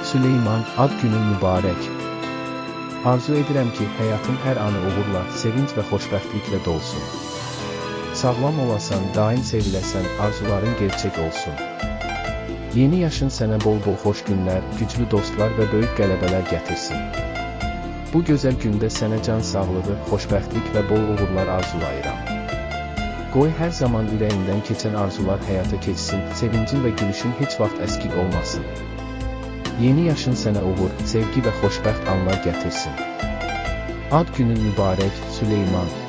Süleyman, ad günün mübarək. Arzu edirəm ki, həyatın hər anı uğurla, sevinç və xoşbəxtliklə dolsun. Sağlam olasan, daim seviləsən, arzuların gerçək olsun. Yeni yaşın sənə bol-bol xoş günlər, güclü dostlar və böyük qələbələr gətirsin. Bu gözəl gündə sənə can sağlığı, xoşbəxtlik və bol uğurlar arzulayıram. Qoy hər zaman ürəyindən keçən arzular həyata keçsin, sevincin və gülüşün heç vaxt əskik olmasın. Yeni yaşın sənə uğur, sevgi və xoşbəxt anlar gətirsin. Ad günün mübarək, Süleyman.